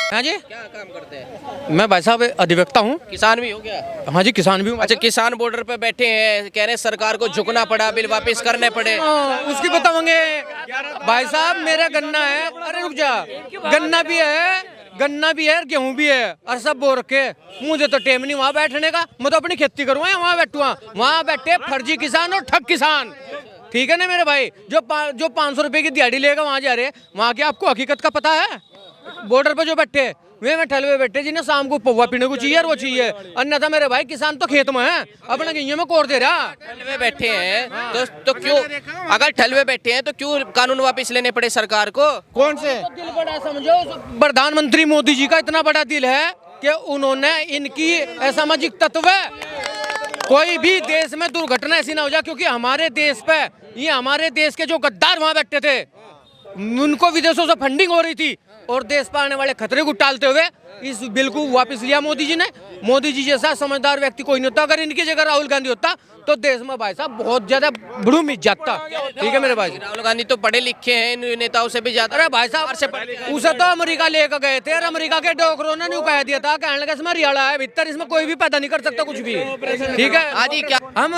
हाँ जी, क्या काम करते हैं? मैं भाई साहब अधिवक्ता हूँ। किसान भी हो क्या? हाँ जी, किसान भी हूँ। अच्छा, किसान बॉर्डर पे बैठे हैं, कह रहे हैं सरकार को झुकना पड़ा, बिल वापस करने पड़े। उसकी बताओगे भाई साहब, मेरा गन्ना है। अरे रुक जा, गन्ना भी है, गन्ना भी है, गेहूं भी है, और सब बो रखे। मुझे तो टेम नहीं वहाँ बैठने का, मैं तो अपनी खेती करूँगा या वहाँ बैठूंगा। वहाँ बैठे फर्जी किसान और ठग किसान, ठीक है ना मेरे भाई। जो 500 रुपए की दिहाड़ी लेगा वहाँ जा रहे, वहाँ की आपको हकीकत का पता है? बॉर्डर पे जो बैठे वे में ठलवे बैठे, जिन्हें शाम को पौवा पीने को चाहिए और वो चाहिए, अन्यथा मेरे भाई किसान तो खेत में है, अपने गैया में कोर दे रहा। ठलवे बैठे हैं तो क्यों, अगर ठलवे बैठे हैं तो क्यों कानून वापस लेने पड़े सरकार को? कौन से दिल बड़ा समझो, प्रधानमंत्री मोदी जी का इतना बड़ा दिल है कि उन्होंने इनकी असामाजिक तत्व, कोई भी देश में दुर्घटना ऐसी ना हो जाए, क्योंकि हमारे देश पे ये हमारे देश के जो गद्दार वहां बैठे थे, उनको विदेशों से फंडिंग हो रही थी, और देश पर आने वाले खतरे को टालते हुए इस बिल को वापस लिया मोदी जी ने। मोदी जी जैसा समझदार व्यक्ति कोई नहीं होता। अगर इनकी जगह राहुल गांधी होता तो देश में भाई साहब बहुत ज्यादा बड़ू मिट जाता। ठीक है मेरे भाई, राहुल गांधी तो पढ़े लिखे हैं, इन नेताओं से भी ज्यादा। अरे भाई साहब, उसे तो अमेरिका लेकर गए थे, और अमेरिका के डॉक्टरों ने कह दिया था, कहने लगा इसमें रियाड़ा है भीतर, इसमें कोई भी पैदा नहीं कर सकता कुछ भी। ठीक है, हाँ जी, क्या हम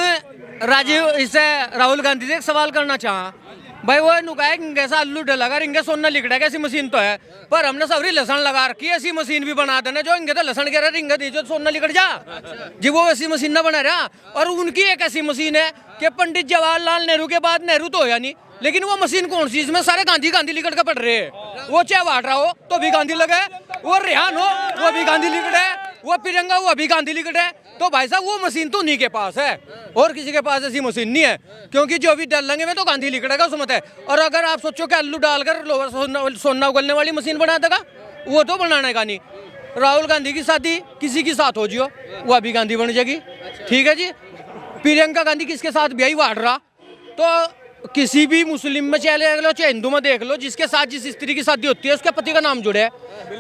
राजीव इससे राहुल गांधी से एक सवाल करना चाहा भाई, वो नुकाया कैसा आलू डलागा रिंगे सोना लिखड़ा ऐसी मशीन तो है, पर हमने सबरी लसन लगा रखी है, ऐसी मशीन भी बना देना जो इनके तो लसन कह रहा रिंगे दी जो सोना लिखड़ जा जी, वो ऐसी मशीन ना बना रहा। और उनकी एक ऐसी मशीन है कि पंडित जवाहरलाल नेहरू के बाद नेहरू तो होया नहीं, लेकिन वो मशीन कौन सी, इसमें सारे गांधी गांधी लिखड़ के पड़ रहे हैं। वो चाहे वाट रहा हो तो भी गांधी लगे, वो रेहान हो वो भी गांधी लिखड़े, वो तिरंगा वो भी गांधी लिखड़े। तो भाई साहब वो मशीन तो उन्हीं के पास है, और किसी के पास ऐसी मशीन नहीं है, क्योंकि जो भी डालेंगे में तो गांधी लिखड़ेगा उसमें है। और अगर आप सोचो कि आलू डालकर सोना उगलने वाली मशीन बना देगा, वो तो बनाने का नहीं। राहुल गांधी की शादी किसी के साथ हो जियो, वो अभी गांधी बन जाएगी। ठीक है जी, प्रियंका गांधी किसके साथ ब्याही वाड़ रहा, तो किसी भी मुस्लिम में चले लो चाहे हिंदू में देख लो, जिसके साथ जिस स्त्री की शादी होती है उसके पति का नाम जुड़े है,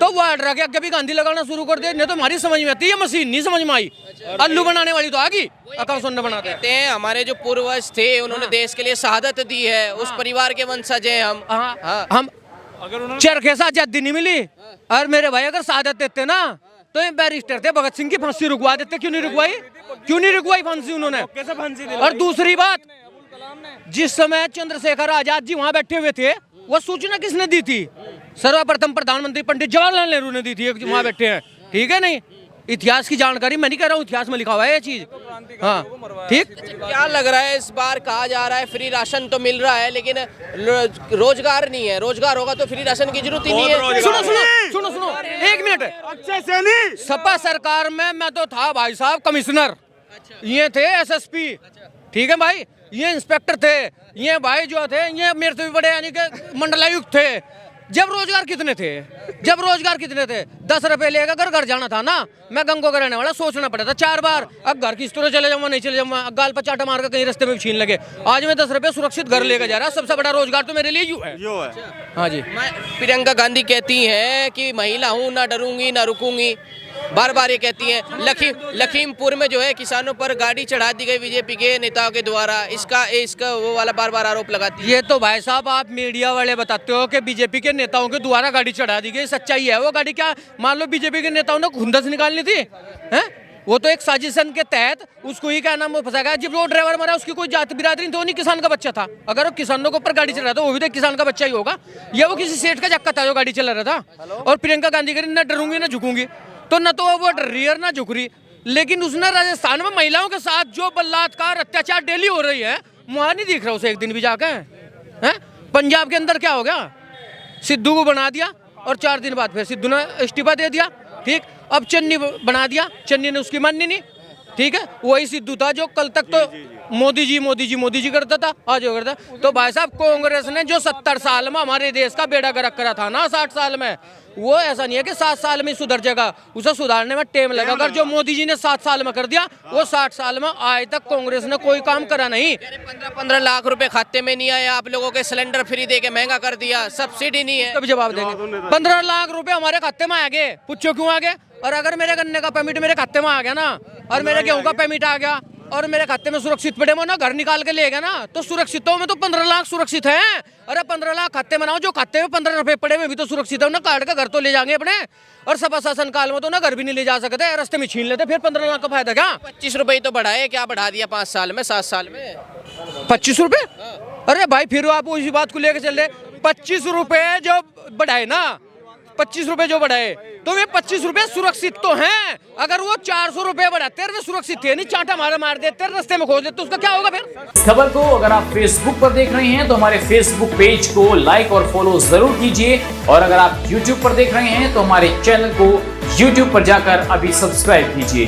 तो वो अड्रा के आगे भी गांधी लगाना शुरू कर दे। नहीं तो हमारी समझ में आती है, ये मशीन नहीं समझ में आई, आलू बनाने वाली तो आ गई, अकाउंट सोना बनाते कहते हैं हमारे जो पूर्वज थे उन्होंने देश के लिए शहादत दी है, उस परिवार के वंशज हैं हम। हम चरखे से आजादी नहीं मिली, और मेरे भाई अगर शहादत देते ना तो ये बैरिस्टर थे भगत सिंह की फांसी रुकवा देते। क्यों नहीं रुकवाई फांसी उन्होंने? और दूसरी बात, जिस समय चंद्रशेखर आजाद जी वहां बैठे हुए थे, वो सूचना किसने दी थी? सर्वप्रथम प्रधानमंत्री पंडित जवाहरलाल नेहरू ने दी थी, वहां बैठे हैं। ठीक है, नहीं इतिहास की जानकारी मैं नहीं कह रहा हूँ, इतिहास में लिखा हुआ है ये चीज। हाँ ठीक। क्या लग रहा है इस बार? कहा जा रहा है फ्री राशन तो मिल रहा है, लेकिन रोजगार नहीं है। रोजगार होगा तो फ्री राशन की जरूरत ही नहीं है। सुनो एक मिनट, अच्छे से नहीं। सपा सरकार में मैं तो था भाई साहब कमिश्नर, ये थे एसएसपी, ठीक है भाई, ये इंस्पेक्टर थे, ये भाई जो थे ये मेरे से भी बड़े यानी कि मंडलायुक्त थे। जब रोजगार कितने थे 10 रुपए लेकर घर घर जाना था ना। मैं गंगो का रहने वाला, सोचना पड़ा था 4 बार, अब घर किस तरह चले जाऊंगा नहीं चले जाऊंगा, गाल पर चाटा मार कर कहीं रास्ते में छीन लगे। आज मैं 10 रुपए सुरक्षित घर लेकर जा रहा, सबसे बड़ा रोजगार तो मेरे लिए यूं है। हाँ जी, प्रियंका गांधी कहती हैं कि महिला हूँ, ना डरूंगी ना रुकूंगी, बार बार ये कहती हैं। लखीमपुर में जो है किसानों पर गाड़ी चढ़ा दी गई बीजेपी के नेताओं के द्वारा, इसका वो वाला बार बार आरोप लगाती है। ये तो भाई साहब आप मीडिया वाले बताते हो कि बीजेपी के नेताओं के द्वारा गाड़ी चढ़ा दी गई, सच्चाई है वो गाड़ी क्या? मान लो बीजेपी के नेताओं ने खुंदस निकालनी थी, हैं? वो तो एक साजिशन के तहत उसको ही क्या नाम वो फंसा गया। जब वो ड्राइवर मरा उसकी कोई जात बिरादरी तो नहीं, किसान का बच्चा था। अगर वो किसानों के ऊपर गाड़ी चला रहा था वो भी तो किसान का बच्चा ही होगा, या वो किसी सेठ का चक्का था जो गाड़ी चला रहा था। और प्रियंका गांधी कह रही न डरूंगी न झुकूंगी, तो न तो वो डर रही है न झुक रही। लेकिन उसने राजस्थान में महिलाओं के साथ जो बलात्कार अत्याचार डेली हो रही है, वहां नहीं दिख रहा उसे एक दिन भी जाके, हैं? पंजाब के अंदर क्या हो गया, सिद्धू को बना दिया और 4 दिन बाद फिर सिद्धू ने इस्तीफा दे दिया। ठीक, अब चन्नी बना दिया, चन्नी ने उसकी माननी नहीं। ठीक है, वही सिद्धू था जो कल तक तो मोदी जी करता था, आज वो करता। तो भाई साहब कांग्रेस ने जो 70 साल में हमारे देश का बेड़ा गर्क करा था ना 60 साल में, वो ऐसा नहीं है कि 7 साल में सुधर जाएगा, उसे सुधारने में टाइम लगेगा। अगर जो मोदी जी ने 7 साल में कर दिया, वो 60 साल में आज तक कांग्रेस ने कोई काम करा नहीं। 15-15 लाख रुपए खाते में नहीं आया, आप लोगों के सिलेंडर फ्री दे के महंगा कर दिया, सब्सिडी नहीं है। तब जवाब देंगे 15 लाख रुपए हमारे खाते में आ गए, पूछो क्यों आ गए? और अगर मेरे गन्ने का पेमेंट मेरे खाते में आ गया ना, और मेरे गेहूं का पेमेंट आ गया, और मेरे खाते में सुरक्षित पड़े वो ना घर निकाल के ले गया ना, तो सुरक्षितों में तो 15 लाख सुरक्षित हैं। अरे 15 लाख खाते बनाओ, जो खाते में 15 रुपए पड़े हुए भी तो सुरक्षित है ना, काट का घर तो ले जाएंगे अपने। और सपा शासन काल में तो ना घर भी नहीं ले जा सकते, रास्ते में छीन लेते, फिर 15 लाख का फायदा क्या? 25 रुपए तो बढ़ाए, क्या बढ़ा दिया 5 साल में 7 साल में? 25 रुपए? अरे भाई फिर आप उसी बात को लेकर चल रहे। 25 रुपए जो बढ़ाए ना, 25 रुपए जो बढ़ाए, तो वे 25 रुपए सुरक्षित तो हैं। अगर वो 400 रुपए बढ़ाते तो सुरक्षित थे नहीं, चांटा मार देते, रास्ते में खोज लेते, तो उसका क्या होगा फिर? इस खबर को अगर आप फेसबुक पर देख रहे हैं तो हमारे फेसबुक पेज को लाइक और फॉलो जरूर कीजिए, और अगर आप यूट्यूब पर देख रहे हैं तो हमारे चैनल को यूट्यूब पर जाकर अभी सब्सक्राइब कीजिए।